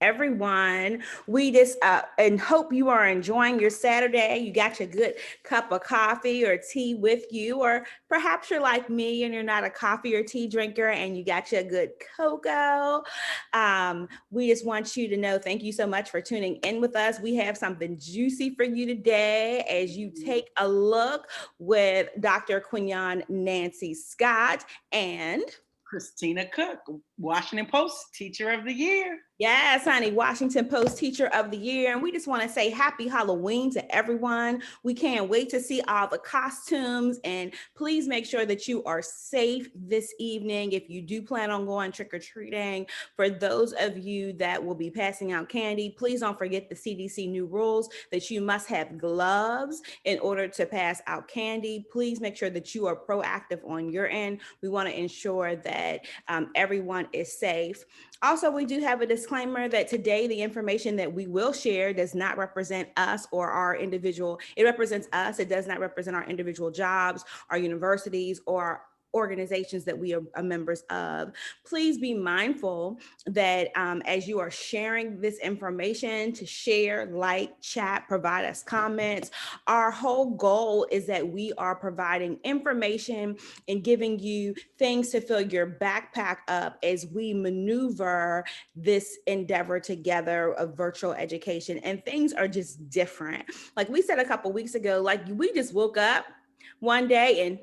Everyone. We just and hope you are enjoying your Saturday. You got your good cup of coffee or tea with you, or perhaps you're like me and you're not a coffee or tea drinker and you got your good cocoa. We just want you to know thank you so much for tuning in with us. We have something juicy for you today as you take a look with Dr. Quignon Nancy Scott and Christina Cook, Washington Post Teacher of the Year. yes, honey, Washington Post Teacher of the Year. And we just want to say happy Halloween to everyone. We can't wait to see all the costumes. And please make sure that you are safe this evening if you do plan on going trick or treating. For those of you that will be passing out candy, please don't forget the CDC new rules that you must have gloves in order to pass out candy. Please make sure that you are proactive on your end. We want to ensure that everyone is safe. Also, we do have a disclaimer that today the information that we will share does not represent us or our individual. It represents us. It does not represent our individual jobs, our universities, or organizations that we are members of. Please be mindful that as you are sharing this information, to share, like, chat, provide us comments. Our whole goal is that we are providing information and giving you things to fill your backpack up as we maneuver this endeavor together of virtual education. And things are just different. Like we said a couple weeks ago, like we just woke up one day and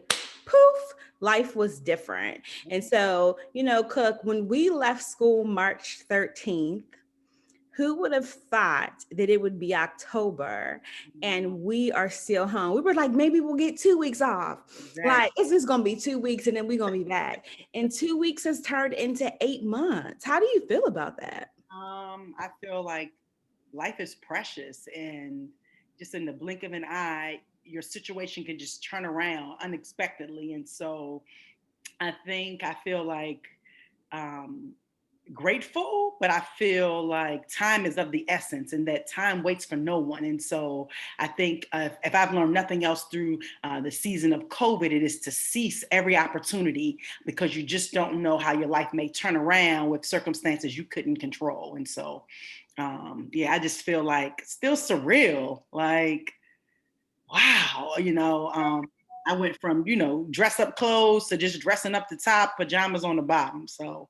poof, life was different. And so, Cook, when we left school March 13th, who would have thought that it would be October and we are still home? We were like, maybe we'll get 2 weeks off. Exactly. Like, it's just going to be 2 weeks and then we're going to be back. And 2 weeks has turned into 8 months. How do you feel about that? I feel like life is precious, and just in the blink of an eye, your situation can just turn around unexpectedly. And so I feel like um, grateful, but I feel like time is of the essence and that time waits for no one. And so I think if I've learned nothing else through the season of COVID, it is to seize every opportunity, because you just don't know how your life may turn around with circumstances you couldn't control. And so, yeah, I just feel like still surreal. Like, wow, I went from, dress up clothes to just dressing up the top, pajamas on the bottom. So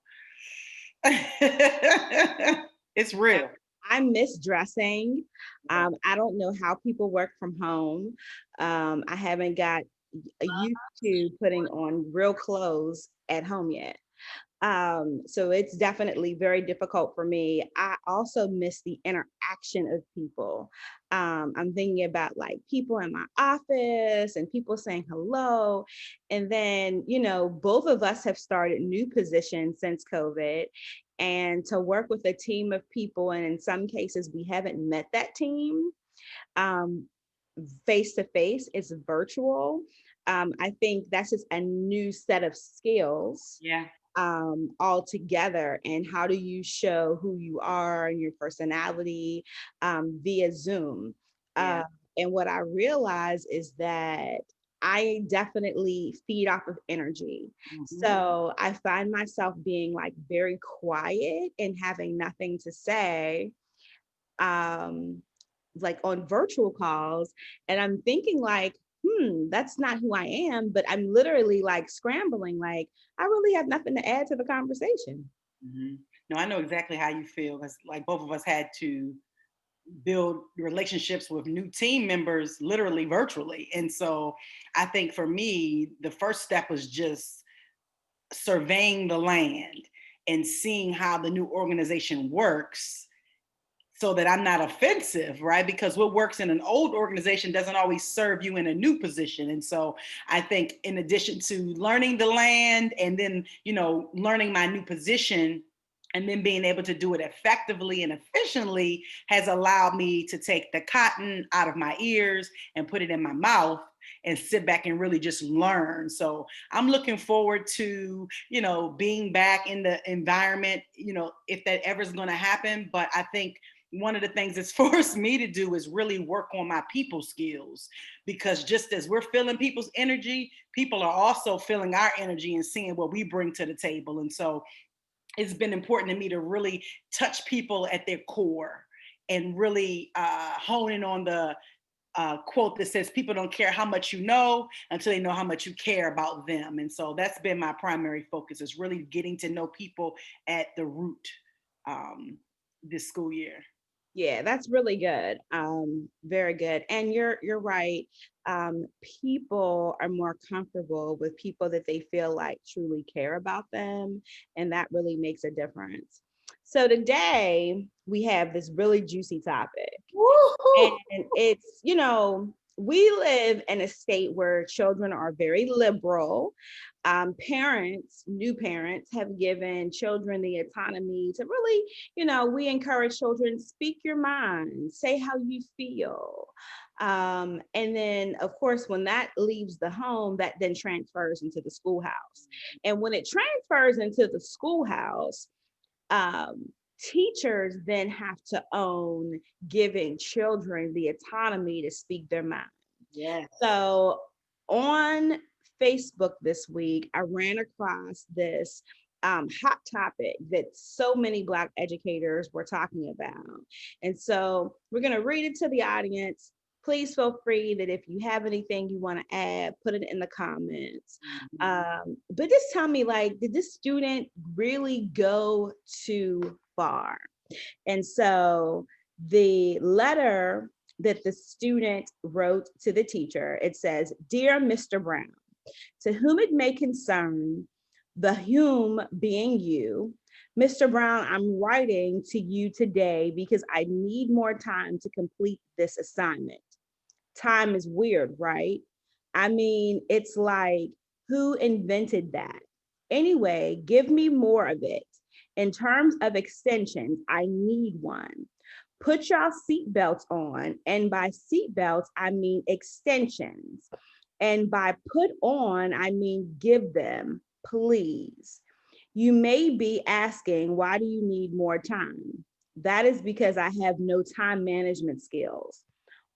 it's real. I miss dressing. I don't know how people work from home. I haven't got used to putting on real clothes at home yet. So it's definitely very difficult for me. I also miss the interaction of people. I'm thinking about like people in my office and people saying hello. And then, both of us have started new positions since COVID. And to work with a team of people, and in some cases, we haven't met that team um, face to face, it's virtual. I think that's just a new set of skills Yeah. all together. And how do you show who you are and your personality via Zoom? Yeah. Uh, and what I realize is that I definitely feed off of energy. Mhm. So I find myself being like very quiet and having nothing to say. Um, like on virtual calls, and I'm thinking like, that's not who I am, but I'm literally like scrambling, like I really have nothing to add to the conversation. Mhm. No, I know exactly how you feel, because like both of us had to build relationships with new team members literally virtually. And so I think for me, the first step was just surveying the land and seeing how the new organization works, so that I'm not offensive, right? Because what works in an old organization doesn't always serve you in a new position. And so I think in addition to learning the land and then, learning my new position and then being able to do it effectively and efficiently has allowed me to take the cotton out of my ears and put it in my mouth and sit back and really just learn. So I'm looking forward to, being back in the environment, if that ever is going to happen. But I think one of the things it's forced me to do is really work on my people skills, because just as we're feeling people's energy, people are also feeling our energy and seeing what we bring to the table. And so it's been important to me to really touch people at their core and really hone in on the quote that says, people don't care how much you know until they know how much you care about them. And so that's been my primary focus, is really getting to know people at the root this school year. Yeah, that's really good. Very good. And you're right. People are more comfortable with people that they feel like truly care about them, and that really makes a difference. So today we have this really juicy topic. Woo-hoo! And it's, we live in a state where children are very liberal. Parents, new parents, have given children the autonomy to really, we encourage children, speak your mind, say how you feel. And then, of course, when that leaves the home, that then transfers into the schoolhouse. And when it transfers into the schoolhouse, um, teachers then have to own giving children the autonomy to speak their mind. Yes. So on Facebook this week, I ran across this hot topic that so many Black educators were talking about. And so we're going to read it to the audience. Please feel free that if you have anything you want to add, put it in the comments. But just tell me, like, did this student really go too far? And so the letter that the student wrote to the teacher, it says, "Dear Mr. Brown, to whom it may concern, the whom being you, Mr. Brown, I'm writing to you today because I need more time to complete this assignment." Time is weird, right? I mean, it's like, who invented that? Anyway, give me more of it. In terms of extensions, I need one. Put y'all seatbelts on. And by seatbelts, I mean extensions. And by put on, I mean give them, please. You may be asking, why do you need more time? That is because I have no time management skills.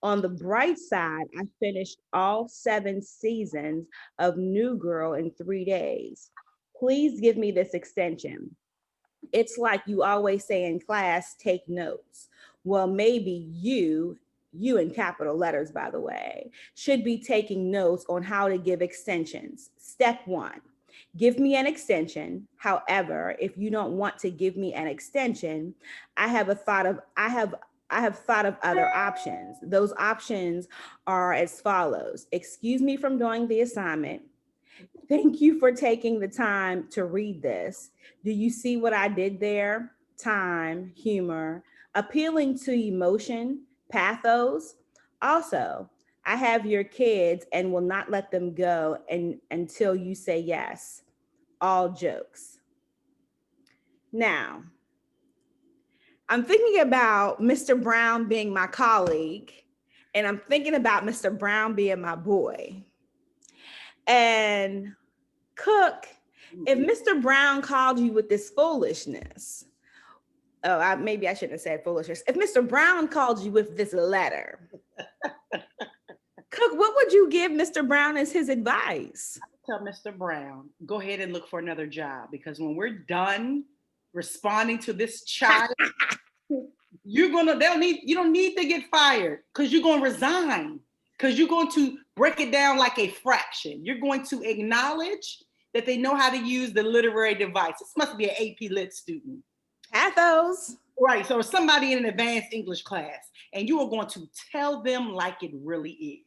On the bright side, I finished all 7 seasons of New Girl in 3 days. Please give me this extension. It's like you always say in class, take notes. Well, maybe you in capital letters, by the way, should be taking notes on how to give extensions. Step 1, give me an extension. However, if you don't want to give me an extension, I have thought of other options. Those options are as follows. Excuse me from doing the assignment. Thank you for taking the time to read this. Do you see what I did there? Time, humor, appealing to emotion, pathos. Also, I have your kids and will not let them go until you say yes. All jokes. Now, I'm thinking about Mr. Brown being my colleague, and I'm thinking about Mr. Brown being my boy. And Cook, if Mr. Brown called you with this foolishness, maybe I shouldn't have said foolishness. If Mr. Brown called you with this letter, Cook, what would you give Mr. Brown as his advice? Tell Mr. Brown, go ahead and look for another job, because when we're done responding to this child, you don't need to get fired, because you're going to resign, because you're going to break it down like a fraction. You're going to acknowledge that they know how to use the literary device. This must be an AP Lit student. Pathos. Right, so somebody in an advanced English class, and you are going to tell them like it really is.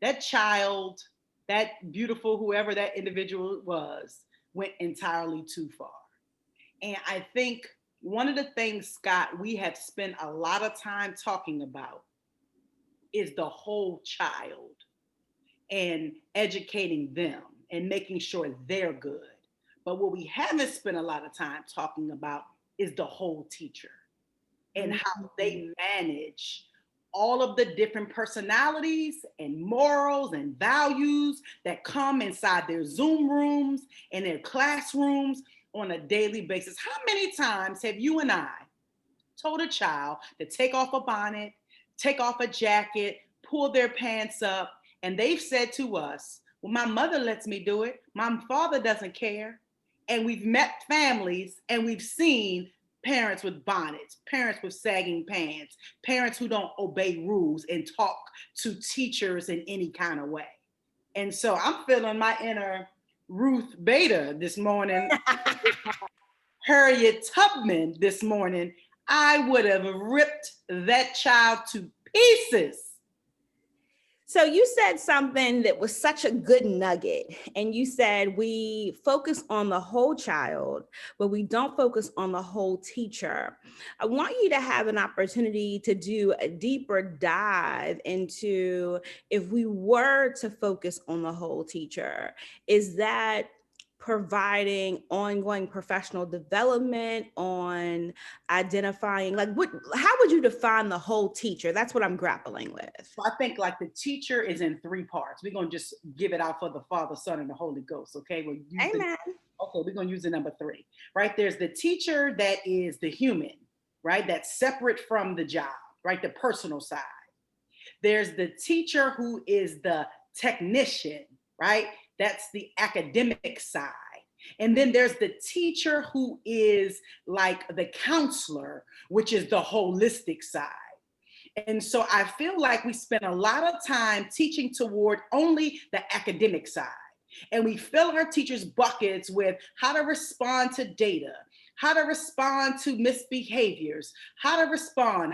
That child, that beautiful, whoever that individual was, went entirely too far. And I think one of the things, Scott, we have spent a lot of time talking about is the whole child and educating them and making sure they're good. But what we haven't spent a lot of time talking about is the whole teacher and how they manage all of the different personalities and morals and values that come inside their Zoom rooms and their classrooms on a daily basis. How many times have you and I told a child to take off a bonnet, take off a jacket, pull their pants up, and they've said to us, well, my mother lets me do it. My father doesn't care. And we've met families and we've seen parents with bonnets, parents with sagging pants, parents who don't obey rules and talk to teachers in any kind of way. And so I'm feeling my inner Ruth Bader this morning, Harriet Tubman this morning. I would have ripped that child to pieces. So you said something that was such a good nugget, and you said we focus on the whole child, but we don't focus on the whole teacher. I want you to have an opportunity to do a deeper dive into, if we were to focus on the whole teacher, is that providing ongoing professional development on identifying, like, how would you define the whole teacher? That's what I'm grappling with. So I think like the teacher is in three parts. We're going to just give it out for the Father, Son, and the Holy Ghost. Okay. Amen. Okay, we're going to use the number three, right? There's the teacher that is the human, right? That's separate from the job, right? The personal side. There's the teacher who is the technician, right? That's the academic side. And then there's the teacher who is like the counselor, which is the holistic side. And so I feel like we spend a lot of time teaching toward only the academic side. And we fill our teachers' buckets with how to respond to data, how to respond to misbehaviors, how to respond.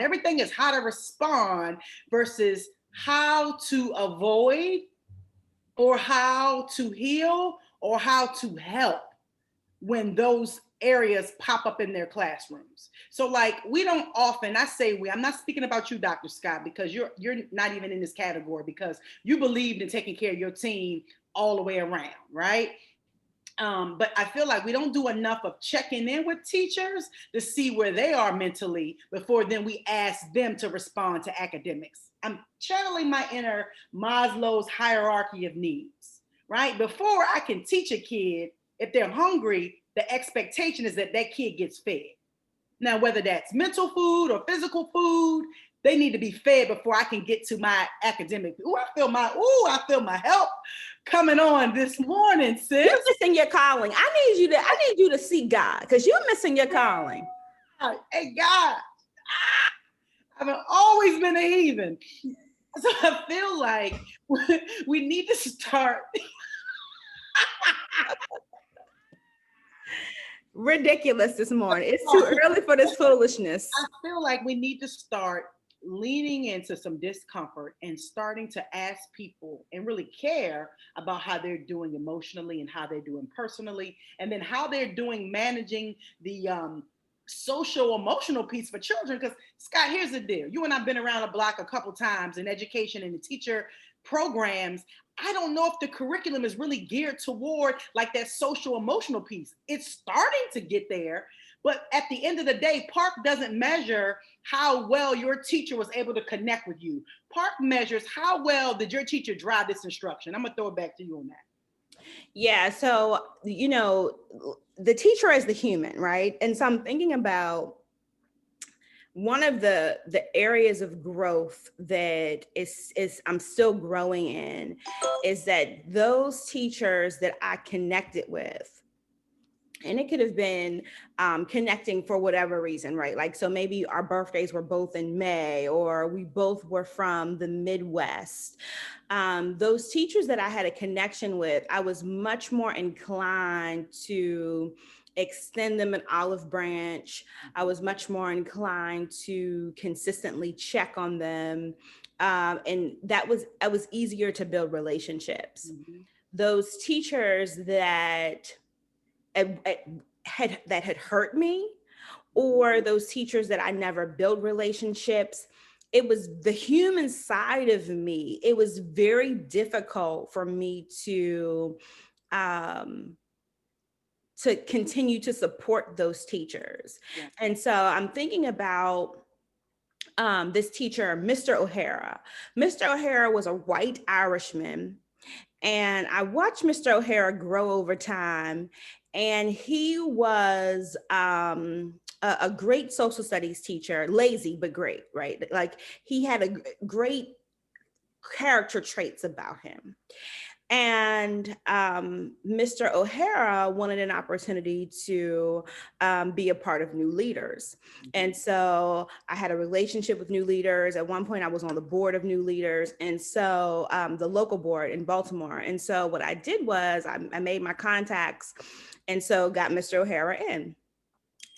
Everything is how to respond versus how to avoid or how to heal or how to help when those areas pop up in their classrooms. So like we don't often, I say we, I'm not speaking about you, Dr. Scott, because you're not even in this category because you believed in taking care of your team all the way around, right? But I feel like we don't do enough of checking in with teachers to see where they are mentally before then we ask them to respond to academics. I'm channeling my inner Maslow's hierarchy of needs, right? Before I can teach a kid, if they're hungry, the expectation is that that kid gets fed. Now, whether that's mental food or physical food, they need to be fed before I can get to my academic. I feel my help coming on this morning, sis. You're missing your calling. I need you to see God because you're missing your calling. Hey, God, I've always been a heathen. So I feel like we need to start. Ridiculous this morning. It's too early for this foolishness. I feel like we need to start leaning into some discomfort and starting to ask people and really care about how they're doing emotionally and how they're doing personally, and then how they're doing managing the social emotional piece for children. Because Scott, here's the deal. You and I've been around the block a couple times in education and the teacher programs. I don't know if the curriculum is really geared toward like that social emotional piece. It's starting to get there, but at the end of the day, PARCC doesn't measure how well your teacher was able to connect with you. PARCC measures how well did your teacher drive this instruction. I'm gonna throw it back to you on that. Yeah, so, the teacher is the human, right? And so I'm thinking about one of the areas of growth that is I'm still growing in is that those teachers that I connected with, and it could have been connecting for whatever reason, right? Like, so maybe our birthdays were both in May, or we both were from the Midwest. Those teachers that I had a connection with, I was much more inclined to extend them an olive branch. I was much more inclined to consistently check on them. And it was easier to build relationships. Mm-hmm. Those teachers that had hurt me, or those teachers that I never built relationships, it was the human side of me. It was very difficult for me to continue to support those teachers. Yeah. And so I'm thinking about this teacher, Mr. O'Hara. Mr. O'Hara was a white Irishman, and I watched Mr. O'Hara grow over time, and he was a great social studies teacher, lazy, but great, right? Like he had a great character traits about him. And Mr. O'Hara wanted an opportunity to be a part of New Leaders. And so I had a relationship with New Leaders. At one point, I was on the board of New Leaders. And so the local board in Baltimore. And so what I did was I made my contacts and so got Mr. O'Hara in.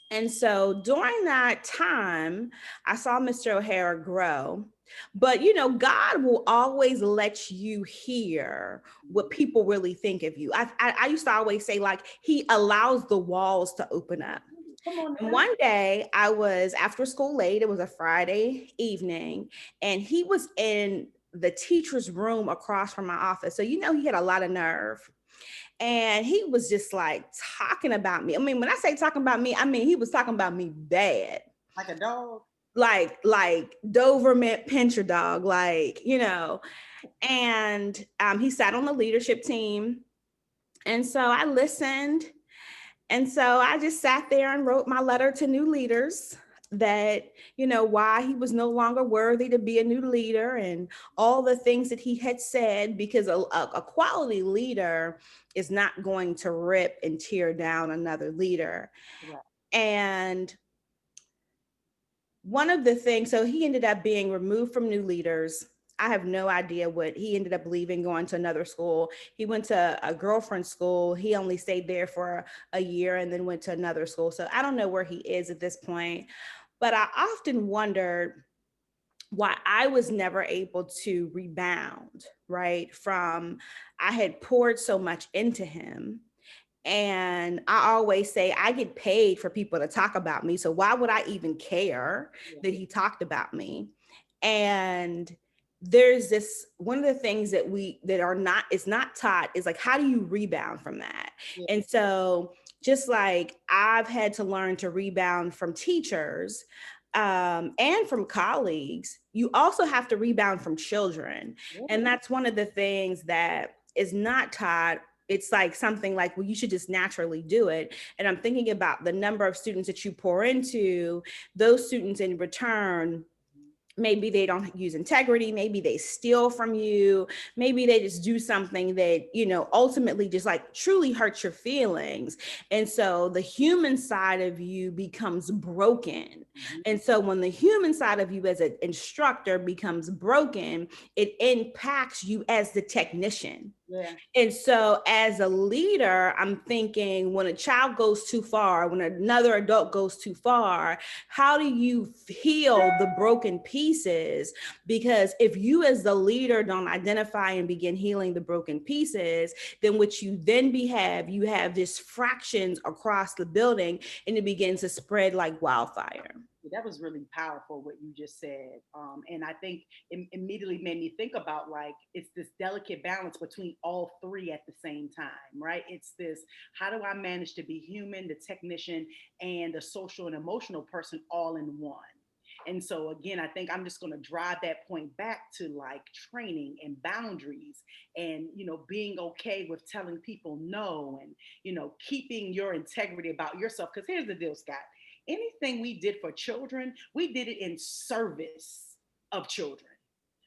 And so during that time, I saw Mr. O'Hara grow. But you know, God will always let you hear what people really think of you. I used to always say, like, He allows the walls to open up. Come on And now. one day I was after school late, it was a Friday evening, and he was in the teacher's room across from my office. So, you know, he had a lot of nerve. And he was just like talking about me. I mean, when I say talking about me, I mean, he was talking about me bad. Like a dog. Like Doberman Pinscher dog, like, you know. And he sat on the leadership team. And so I listened. And so I just sat there and wrote my letter to New Leaders that, you know, why he was no longer worthy to be a new leader and all the things that he had said, because a quality leader is not going to rip and tear down another leader. Right. And one of the things, so he ended up being removed from New Leaders. I have no idea what he ended up leaving, going to another school. He went to a girlfriend's school. He only stayed there for a year and then went to another school. So I don't know where he is at this point. But I often wondered why I was never able to rebound, right? From I had poured so much into him. And I always say I get paid for people to talk about me. So why would I even care that he talked about me? And there's this one of the things that is not taught is like, how do you rebound from that? Yeah. And so just like I've had to learn to rebound from teachers and from colleagues, you also have to rebound from children. And that's one of the things that is not taught. It's like something like, well, you should just naturally do it. And I'm thinking about the number of students that you pour into, those students in return, maybe they don't use integrity, maybe they steal from you, maybe they just do something that, you know, ultimately just like truly hurts your feelings. And so the human side of you becomes broken. And so when the human side of you as an instructor becomes broken, it impacts you as the technician. Yeah. And so as a leader, I'm thinking when a child goes too far, when another adult goes too far, how do you heal the broken pieces? Because if you as the leader don't identify and begin healing the broken pieces, then what you then you have this fractions across the building, and it begins to spread like wildfire. That was really powerful what you just said, and I think it immediately made me think about, like, it's this delicate balance between all three at the same time, right? It's this, how do I manage to be human, the technician, and the social and emotional person all in one? And so again, I think I'm just going to drive that point back to like training and boundaries, and being okay with telling people no, and keeping your integrity about yourself. Because here's the deal, Scott: anything we did for children, we did it in service of children,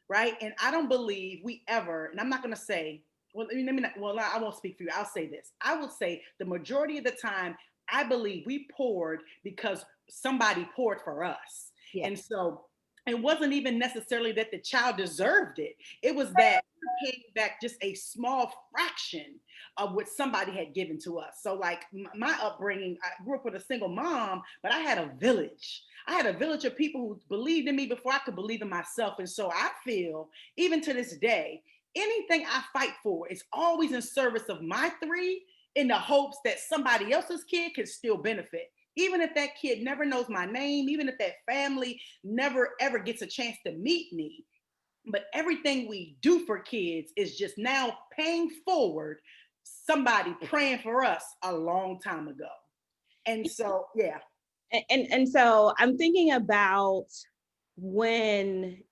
right? And I don't believe we ever, and I'm not going to say, well, let me not, well, I won't speak for you. I'll say this. I will say the majority of the time, I believe we poured because somebody poured for us. Yeah. And so it wasn't even necessarily that the child deserved it. It was that we came back just a small fraction of what somebody had given to us. So like my upbringing, I grew up with a single mom, but I had a village. I had a village of people who believed in me before I could believe in myself. And so I feel, even to this day, anything I fight for is always in service of my three, in the hopes that somebody else's kid can still benefit. Even if that kid never knows my name, even if that family never ever gets a chance to meet me. But everything we do for kids is just now paying forward somebody praying for us a long time ago. And so, yeah. And so I'm thinking about when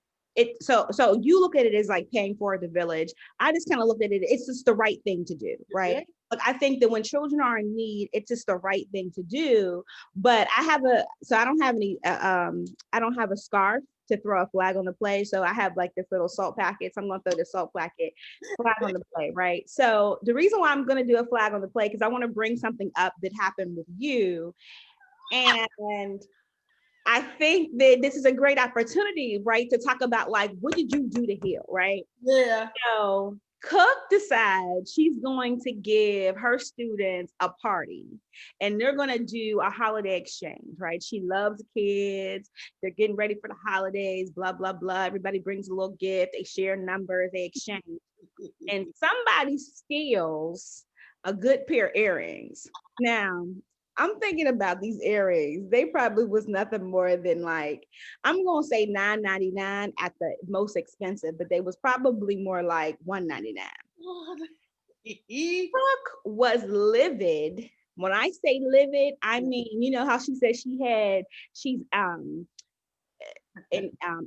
so you look at it as like paying for the village. I just kind of looked at it, it's just the right thing to do, right? Yeah. Like I think that when children are in need, it's just the right thing to do. But I don't have a scarf to throw a flag on the play. So I have like this little salt packet. So I'm going to throw the salt packet flag on the play, right? So the reason why I'm going to do a flag on the play, because I want to bring something up that happened with you. And I think that this is a great opportunity, right, to talk about like, what did you do to heal, right? Yeah. So Cook decides she's going to give her students a party and they're going to do a holiday exchange, right? She loves kids. They're getting ready for the holidays, blah, blah, blah. Everybody brings a little gift. They share numbers, they exchange. And somebody steals a good pair of earrings. Now, I'm thinking about these earrings. They probably was nothing more than like, I'm gonna say $9.99 at the most expensive, but they was probably more like $1.99. Brooke was livid. When I say livid, I mean, you know how she said she's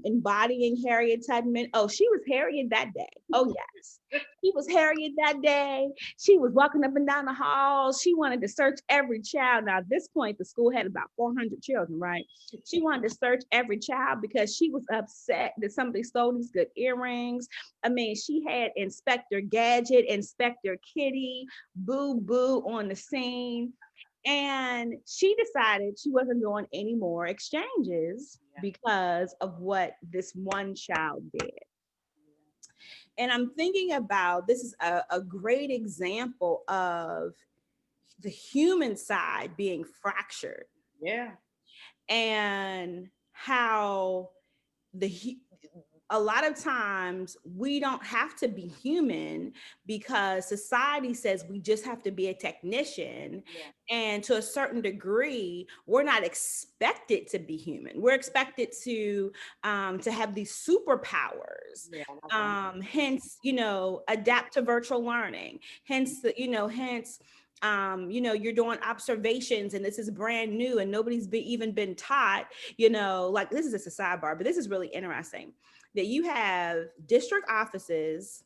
embodying Harriet Tubman. Oh, she was Harriet that day. Oh, yes. She was Harriet that day. She was walking up and down the halls. She wanted to search every child. Now, at this point, the school had about 400 children, right? She wanted to search every child because she was upset that somebody stole these good earrings. I mean, she had Inspector Gadget, Inspector Kitty, Boo Boo on the scene. And she decided she wasn't doing any more exchanges because of what this one child did. And I'm thinking about this is a great example of the human side being fractured. Yeah. And how a lot of times we don't have to be human because society says we just have to be a technician. Yeah. And to a certain degree, we're not expected to be human. We're expected to have these superpowers. Yeah, hence, adapt to virtual learning. Hence, you're doing observations and this is brand new and nobody's even been taught, like this is just a sidebar, but this is really interesting that you have district offices,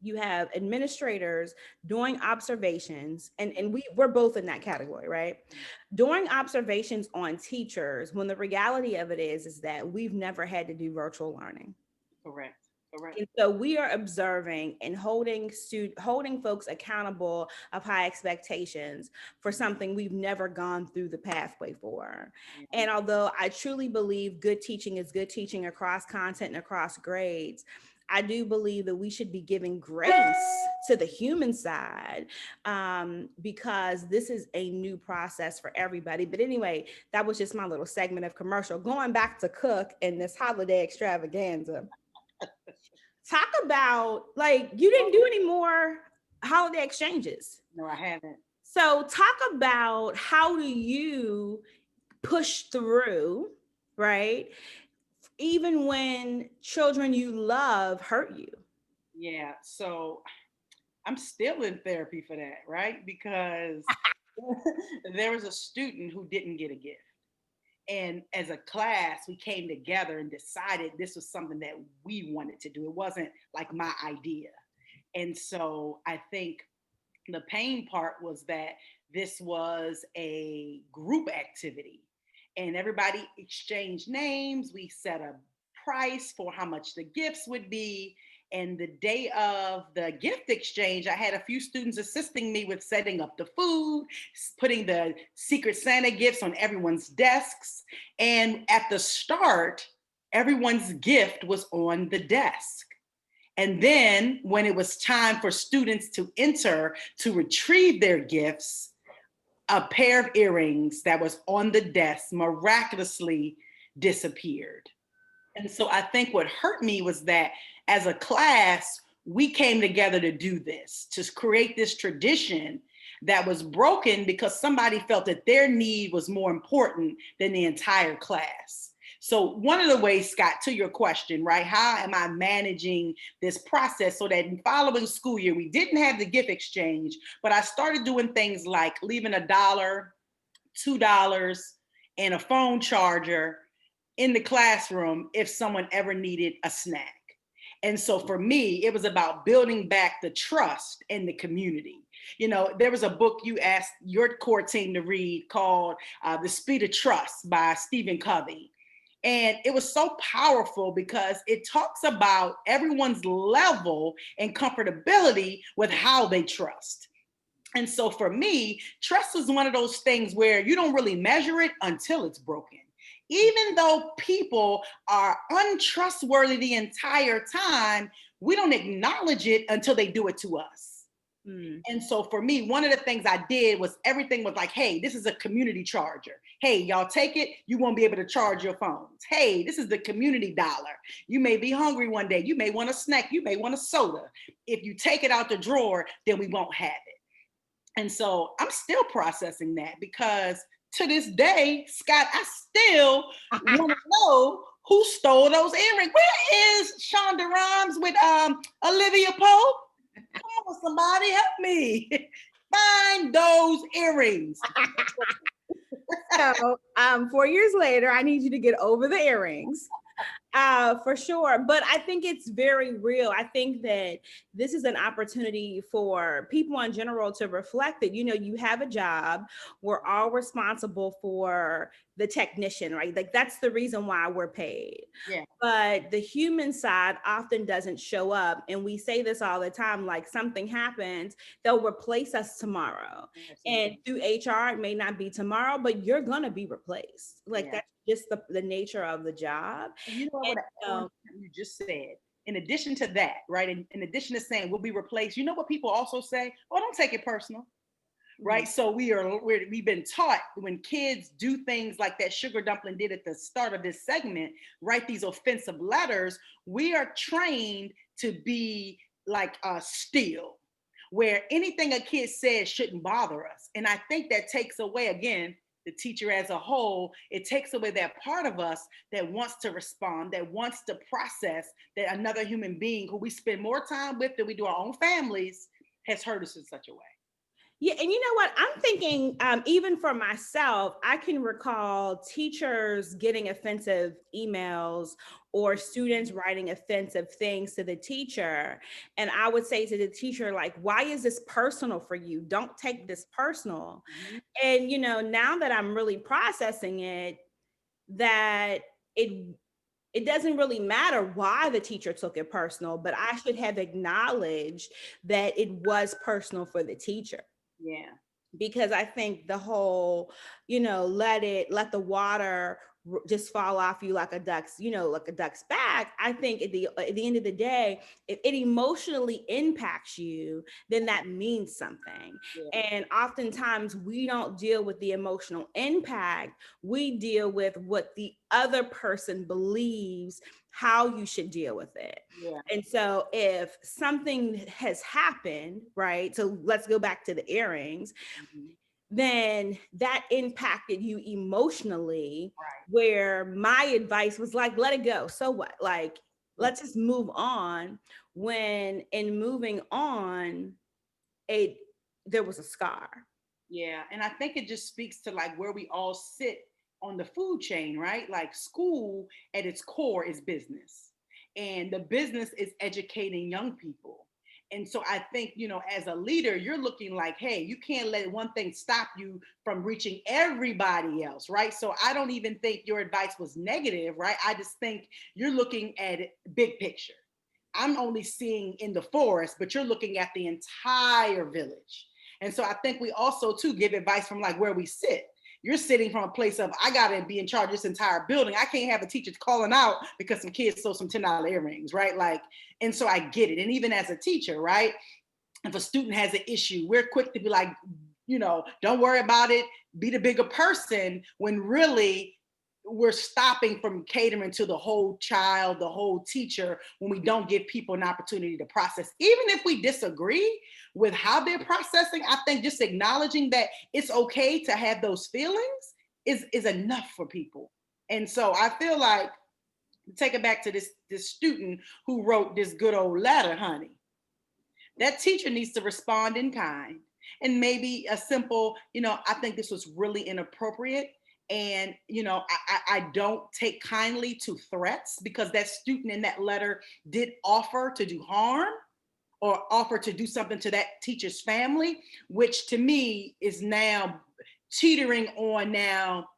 you have administrators doing observations, and we're both in that category, right? Doing observations on teachers when the reality of it is that we've never had to do virtual learning. Correct. Correct. And so we are observing and holding folks accountable of high expectations for something we've never gone through the pathway for. And although I truly believe good teaching is good teaching across content and across grades, I do believe that we should be giving grace to the human side because this is a new process for everybody. But anyway, that was just my little segment of commercial. Going back to Cook and this holiday extravaganza. Talk about, like, you didn't do any more holiday exchanges. No, I haven't. So talk about how do you push through, right? Even when children you love hurt you. Yeah, so I'm still in therapy for that, right? Because there was a student who didn't get a gift. And as a class, we came together and decided this was something that we wanted to do. It wasn't like my idea. And so I think the pain part was that this was a group activity and everybody exchanged names. We set a price for how much the gifts would be. And the day of the gift exchange, I had a few students assisting me with setting up the food, putting the Secret Santa gifts on everyone's desks. And at the start, everyone's gift was on the desk. And then when it was time for students to enter to retrieve their gifts, a pair of earrings that was on the desk miraculously disappeared. And so I think what hurt me was that as a class, we came together to do this, to create this tradition that was broken because somebody felt that their need was more important than the entire class. So one of the ways, Scott, to your question, right? How am I managing this process so that in following school year, we didn't have the gift exchange, but I started doing things like leaving $1, $2, and a phone charger in the classroom if someone ever needed a snack. And so for me, it was about building back the trust in the community. There was a book you asked your core team to read called The Speed of Trust by Stephen Covey. And it was so powerful because it talks about everyone's level and comfortability with how they trust. And so for me, trust is one of those things where you don't really measure it until it's broken. Even though people are untrustworthy the entire time, we don't acknowledge it until they do it to us. Mm. And so for me, one of the things I did was everything was like, hey, this is a community charger. Hey, y'all take it. You won't be able to charge your phones. Hey, this is the community dollar. You may be hungry one day. You may want a snack. You may want a soda. If you take it out the drawer, then we won't have it. And so I'm still processing that because to this day, Scott, I still want to know who stole those earrings. Where is Shonda Rhimes with Olivia Pope? Come on, somebody help me. Find those earrings. So 4 years later, I need you to get over the earrings. For sure. But I think it's very real. I think that this is an opportunity for people in general to reflect that, you have a job. We're all responsible for the technician, right? Like that's the reason why we're paid. Yeah. But the human side often doesn't show up. And we say this all the time, like something happens, they'll replace us tomorrow. And through HR, it may not be tomorrow, but you're going to be replaced. Like that's just the nature of the job. And you know what you just said? In addition to that, right? In addition to saying we'll be replaced, you know what people also say? Oh, don't take it personal. Right. So we've been taught when kids do things like that sugar dumpling did at the start of this segment, write these offensive letters, we are trained to be like steel, where anything a kid says shouldn't bother us. And I think that takes away, again, the teacher as a whole, it takes away that part of us that wants to respond, that wants to process that another human being who we spend more time with than we do our own families has hurt us in such a way. Yeah, and you know what? I'm thinking, even for myself, I can recall teachers getting offensive emails or students writing offensive things to the teacher. And I would say to the teacher, like, why is this personal for you? Don't take this personal. And, now that I'm really processing it, that it doesn't really matter why the teacher took it personal, but I should have acknowledged that it was personal for the teacher. Yeah. Because I think the whole, let the water just fall off you like a duck's back. I think at the end of the day, if it emotionally impacts you, then that means something. Yeah. And oftentimes we don't deal with the emotional impact. We deal with what the other person believes how you should deal with it. Yeah. And so if something has happened, right? So let's go back to the earrings. Then that impacted you emotionally, right? Where my advice was like, let it go. So what? Like, let's just move on. When in moving on, there was a scar. Yeah. And I think it just speaks to like where we all sit on the food chain, right? Like school at its core is business, and the business is educating young people. And so I think, as a leader, you're looking like, hey, you can't let one thing stop you from reaching everybody else, right? So I don't even think your advice was negative, right? I just think you're looking at it big picture. I'm only seeing in the forest, but you're looking at the entire village. And so I think we also too give advice from like where we sit. You're sitting from a place of, I gotta be in charge of this entire building. I can't have a teacher calling out because some kids stole some $10 earrings, right? Like, and so I get it. And even as a teacher, right? If a student has an issue, we're quick to be like, don't worry about it, be the bigger person, when really we're stopping from catering to the whole child, the whole teacher, when we don't give people an opportunity to process. Even if we disagree with how they're processing, I think just acknowledging that it's okay to have those feelings is enough for people. And so I feel like, take it back to this student who wrote this good old letter, honey. That teacher needs to respond in kind. And maybe a simple, I think this was really inappropriate. And, I don't take kindly to threats, because that student in that letter did offer to do harm or offer to do something to that teacher's family, which to me is now teetering on now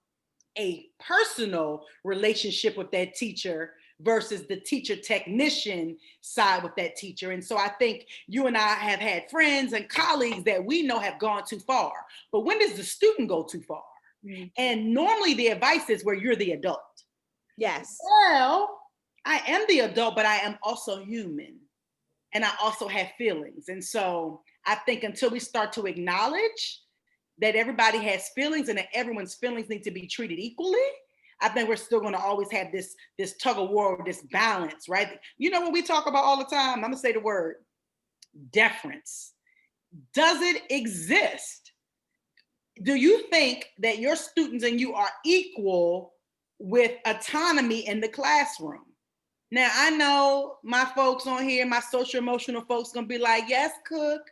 a personal relationship with that teacher versus the teacher technician side with that teacher. And so I think you and I have had friends and colleagues that we know have gone too far. But when does the student go too far? Mm-hmm. And normally the advice is where you're the adult. Yes. Well, I am the adult, but I am also human. And I also have feelings. And so I think until we start to acknowledge that everybody has feelings and that everyone's feelings need to be treated equally, I think we're still going to always have this tug of war, this balance, right? You know what we talk about all the time? I'm going to say the word deference. Does it exist? Do you think that your students and you are equal with autonomy in the classroom? Now, I know my folks on here, my social emotional folks going to be like, yes, Cook,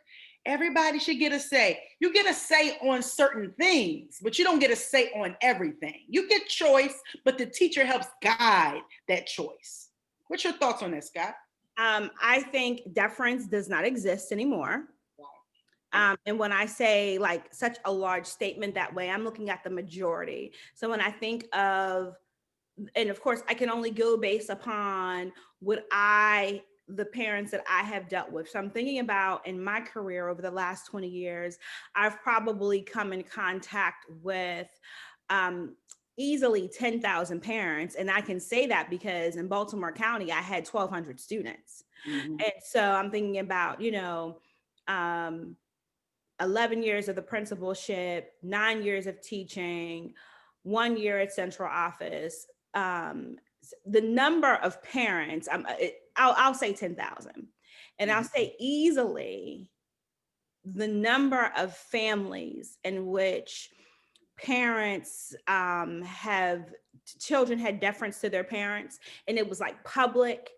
everybody should get a say. You get a say on certain things, but you don't get a say on everything. You get choice, but the teacher helps guide that choice. What's your thoughts on that, Scott? I think deference does not exist anymore. And when I say like such a large statement that way, I'm looking at the majority. So when I think of, and of course, I can only go based upon the parents that I have dealt with. So I'm thinking about in my career over the last 20 years, I've probably come in contact with easily 10,000 parents. And I can say that because in Baltimore County, I had 1,200 students. Mm-hmm. And so I'm thinking about, 11 years of the principalship, 9 years of teaching, 1 year at central office. The number of parents, I'll say 10,000. And I'll say easily the number of families in which parents children had deference to their parents, and it was like public.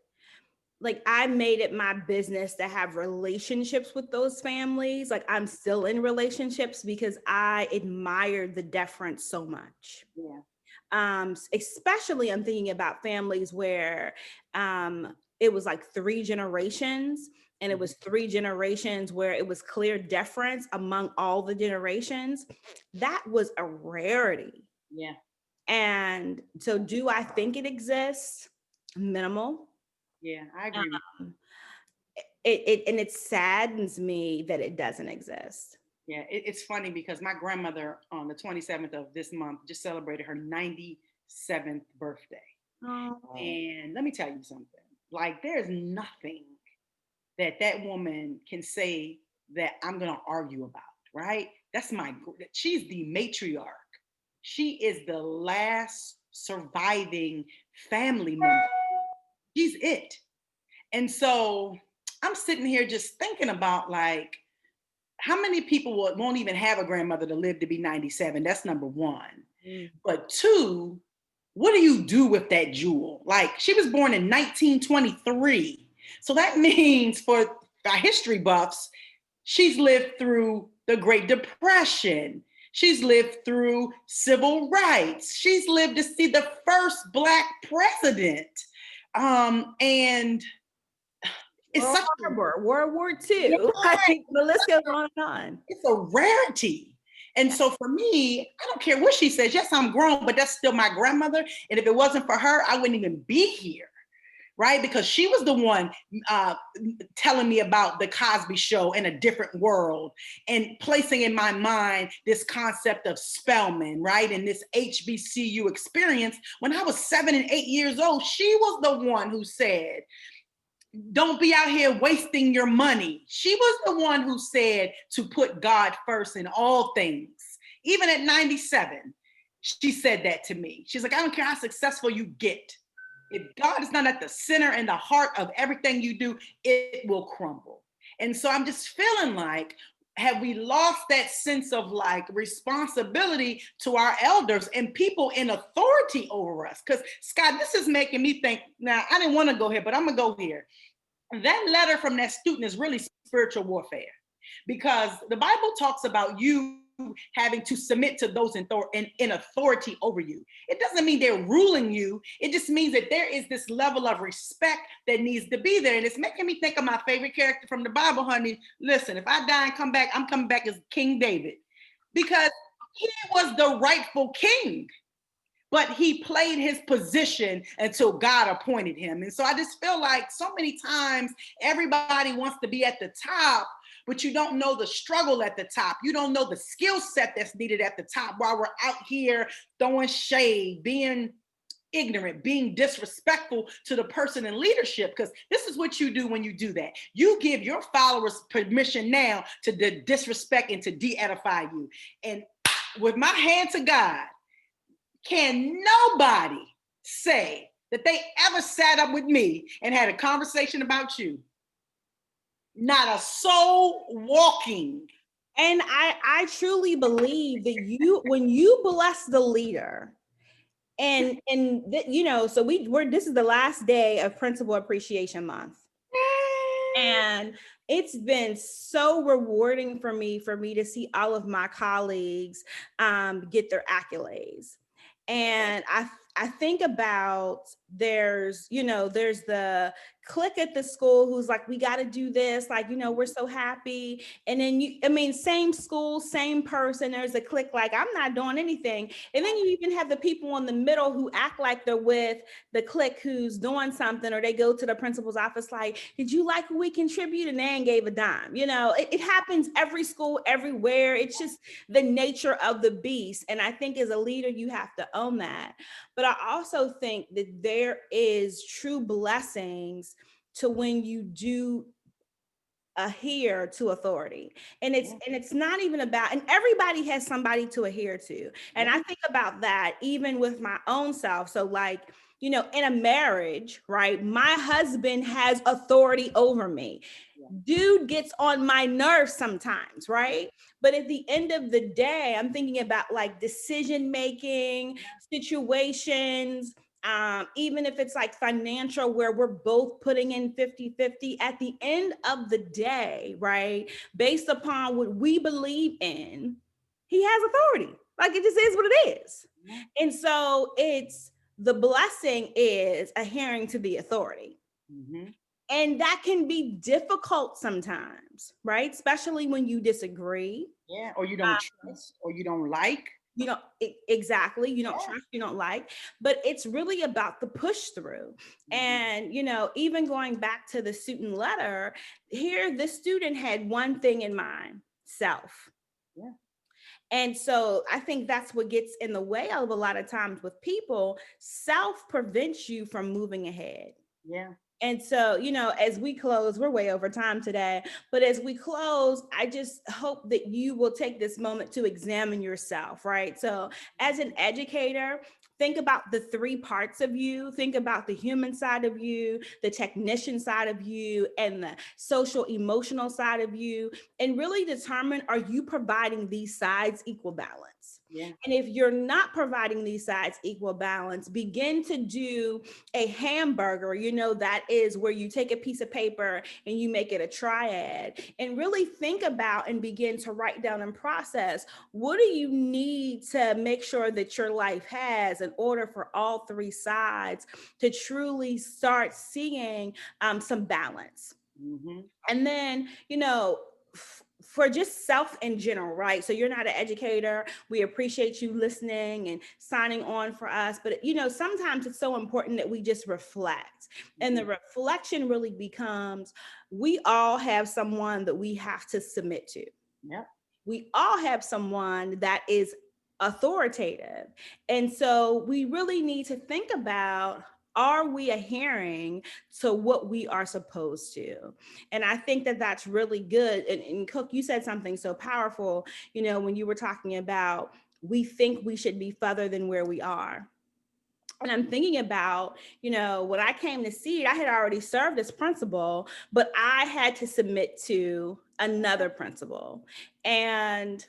Like I made it my business to have relationships with those families. Like I'm still in relationships because I admired the deference so much. Yeah. Especially I'm thinking about families where it was like 3 generations, and it was 3 generations where it was clear deference among all the generations. That was a rarity. Yeah. And so do I think it exists? Minimal. Yeah, I agree. It saddens me that it doesn't exist. Yeah, it's funny because my grandmother on the 27th of this month just celebrated her 97th birthday. Oh. And let me tell you something. Like there's nothing that woman can say that I'm going to argue about, right? She's the matriarch. She is the last surviving family member. She's it. And so I'm sitting here just thinking about like, how many people won't even have a grandmother to live to be 97? That's number one. But 2, what do you do with that jewel? Like she was born in 1923. So that means for our history buffs, she's lived through the Great Depression. She's lived through civil rights. She's lived to see the first Black president. And it's such World War II. I think the list goes on and on. It's a rarity. And so for me, I don't care what she says. Yes, I'm grown, but that's still my grandmother. And if it wasn't for her, I wouldn't even be here, right? Because she was the one telling me about the Cosby Show in a different world and placing in my mind this concept of Spelman, right? And this HBCU experience. When I was 7 and 8 years old, she was the one who said, don't be out here wasting your money. She was the one who said to put God first in all things. Even at 97, she said that to me. She's like, I don't care how successful you get. If God is not at the center and the heart of everything you do, it will crumble. And so I'm just feeling like, have we lost that sense of like responsibility to our elders and people in authority over us? Because Scott, this is making me think, now I didn't want to go here, but I'm gonna go here. That letter from that student is really spiritual warfare, because the Bible talks about you having to submit to those in authority over you. It doesn't mean they're ruling you. It just means that there is this level of respect that needs to be there. And it's making me think of my favorite character from the Bible, honey. Listen, if I die and come back, I'm coming back as King David, because he was the rightful king. but he played his position until God appointed him. And so I just feel like so many times everybody wants to be at the top, but you don't know the struggle at the top. You don't know the skill set that's needed at the top while we're out here throwing shade, being ignorant, being disrespectful to the person in leadership, because this is what you do when you do that. You give your followers permission now to disrespect and to de-edify you. And with my hand to God, can nobody say that they ever sat up with me and had a conversation about you? Not a soul walking. And I truly believe that when you bless the leader, so this is the last day of Principal Appreciation Month. And it's been so rewarding for me to see all of my colleagues get their accolades. And I think about there's the clique at the school who's like, we got to do this, like, we're so happy. And then same school, same person, there's a clique like, I'm not doing anything. And then you even have the people in the middle who act like they're with the clique who's doing something, or they go to the principal's office like, did you like what we contribute? And they ain't gave a dime. It happens every school, everywhere. It's just the nature of the beast. And I think as a leader, you have to own that. But I also think that there is true blessings to when you do adhere to authority. And it's not even about, and everybody has somebody to adhere to. And I think about that even with my own self. So like, in a marriage, right? My husband has authority over me. Dude gets on my nerves sometimes, right? But at the end of the day, I'm thinking about like decision making situations, even if it's like financial, where we're both putting in 50-50 at the end of the day, right? Based upon what we believe in, he has authority. Like, it just is what it is. And so the blessing is adhering to the authority. And that can be difficult sometimes, right? Especially when you disagree. Yeah, or you don't trust, or you don't like. You don't exactly, you don't trust, you don't like, but it's really about the push through. And even going back to the student letter here, the student had one thing in mind: self. And so I think that's what gets in the way of a lot of times with people. Self prevents you from moving ahead. And so, as we close, we're way over time today, but as we close, I just hope that you will take this moment to examine yourself, right? So as an educator, think about the three parts of you. Think about the human side of you, the technician side of you, and the social emotional side of you, and really determine, are you providing these sides equal balance? And if you're not providing these sides equal balance, begin to do a hamburger, that is where you take a piece of paper and you make it a triad, and really think about and begin to write down and process, what do you need to make sure that your life has in order for all three sides to truly start seeing some balance. And then, for just self in general, right? So you're not an educator. We appreciate you listening and signing on for us. But, sometimes it's so important that we just reflect. And the reflection really becomes, we all have someone that we have to submit to. We all have someone that is authoritative. And so we really need to think about, are we adhering to what we are supposed to? And I think that that's really good. And Cook, you said something so powerful, when you were talking about, we think we should be further than where we are. And I'm thinking about, when I came to Seed, I had already served as principal, but I had to submit to another principal. And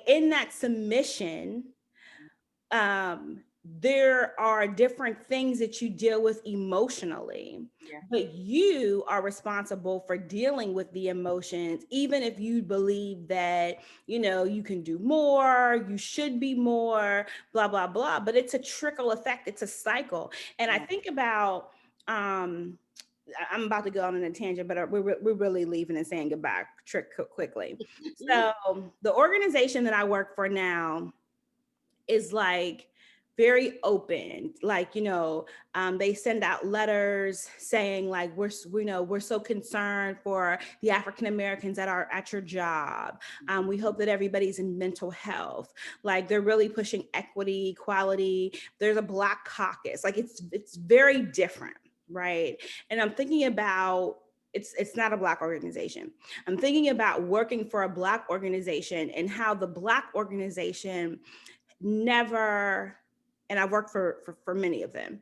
in that submission, there are different things that you deal with emotionally, but you are responsible for dealing with the emotions, even if you believe that, you can do more, you should be more, blah, blah, blah. But it's a trickle effect. It's a cycle. And I think about, I'm about to go on a tangent, but we're really leaving and saying goodbye quickly. So the organization that I work for now, is like very open, like, they send out letters saying like, we're so concerned for the African Americans that are at your job. We hope that everybody's in mental health. Like, they're really pushing equity, equality. There's a Black caucus. Like, it's very different, right? And I'm thinking about, it's not a Black organization. I'm thinking about working for a Black organization and how the Black organization never, and I've worked for many of them,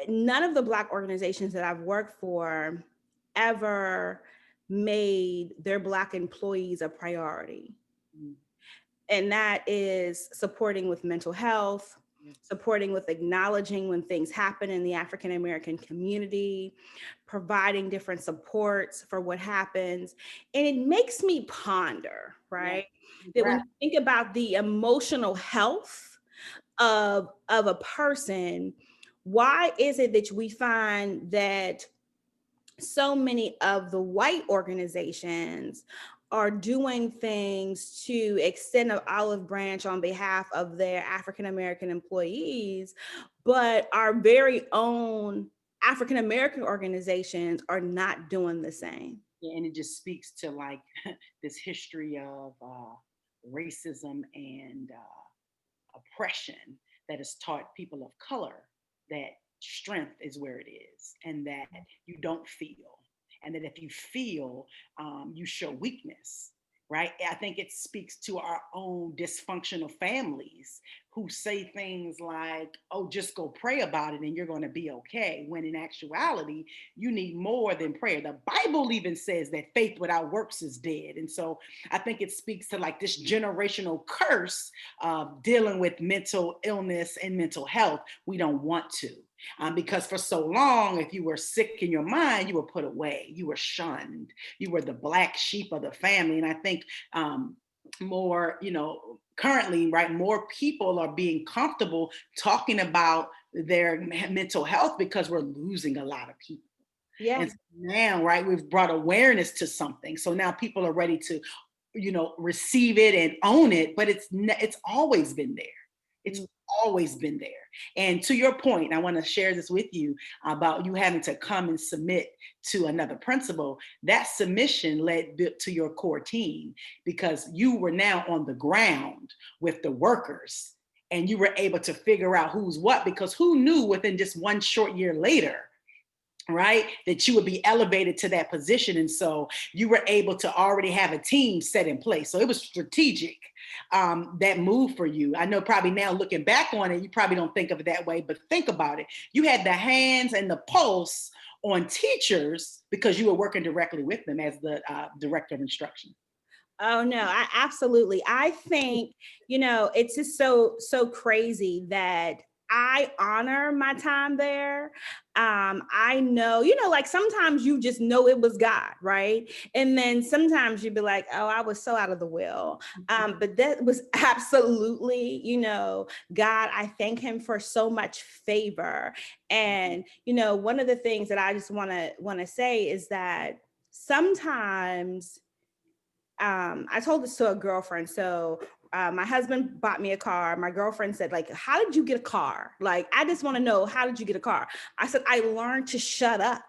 none of the Black organizations that I've worked for ever made their Black employees a priority. And that is supporting with mental health, supporting with acknowledging when things happen in the African American community, providing different supports for what happens. And it makes me ponder, right? That when you think about the emotional health of a person, why is it that we find that so many of the white organizations are doing things to extend an olive branch on behalf of their African American employees, but our very own African American organizations are not doing the same? Yeah, and it just speaks to like this history of racism and oppression that has taught people of color that strength is where it is, and that you don't feel, and that if you feel, you show weakness, right? I think it speaks to our own dysfunctional families who say things like, oh, just go pray about it and you're going to be okay, when in actuality, you need more than prayer. The Bible even says that faith without works is dead. And so I think it speaks to like this generational curse of dealing with mental illness and mental health. We don't want to. Because for so long, if you were sick in your mind, you were put away, you were shunned, you were the black sheep of the family. And I think more, currently, right, more people are being comfortable talking about their mental health because we're losing a lot of people. Yeah. And so now, right, we've brought awareness to something. So now people are ready to, receive it and own it, but it's always been there. It's always been there. And to your point, I want to share this with you about you having to come and submit to another principal. That submission led to your core team, because you were now on the ground with the workers and you were able to figure out who's what, because who knew within just one short year later, right, that you would be elevated to that position. And so you were able to already have a team set in place. So it was strategic, that move for you. I know probably now looking back on it, you probably don't think of it that way, but think about it. You had the hands and the pulse on teachers because you were working directly with them as the director of instruction. Oh no, I absolutely. I think, it's just so crazy that I honor my time there. I know, like sometimes you just know it was God, right? And then sometimes you'd be like, oh, I was so out of the will. But that was absolutely, God. I thank him for so much favor. And, one of the things that I just want to say is that sometimes I told this to a girlfriend. So my husband bought me a car. My girlfriend said, like, how did you get a car? Like, I just want to know, how did you get a car? I said, I learned to shut up.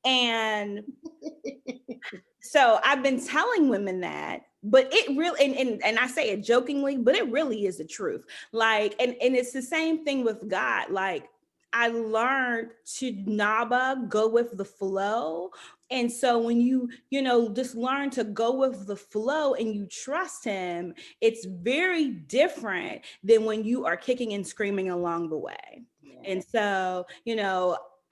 And so I've been telling women that, but it really, and I say it jokingly, but it really is the truth. Like, and it's the same thing with God. Like, I learned to NABA, go with the flow. And so when you just learn to go with the flow and you trust him, it's very different than when you are kicking and screaming along the way. Yeah. And so,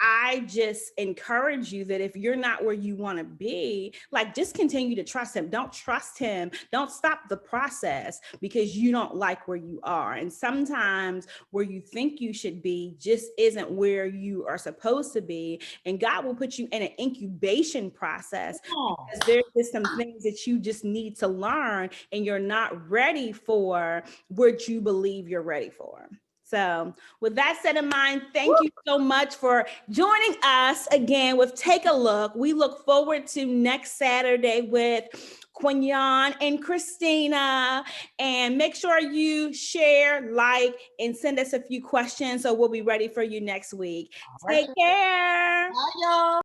I just encourage you that if you're not where you want to be, like, just continue to trust him. Don't trust him. Don't stop the process because you don't like where you are. And sometimes where you think you should be just isn't where you are supposed to be. And God will put you in an incubation process because there's just some things that you just need to learn and you're not ready for what you believe you're ready for. So with that said in mind, thank you so much for joining us again with Take a Look. We look forward to next Saturday with Quignon and Christina. And make sure you share, like, and send us a few questions so we'll be ready for you next week. All right. Take care. Bye,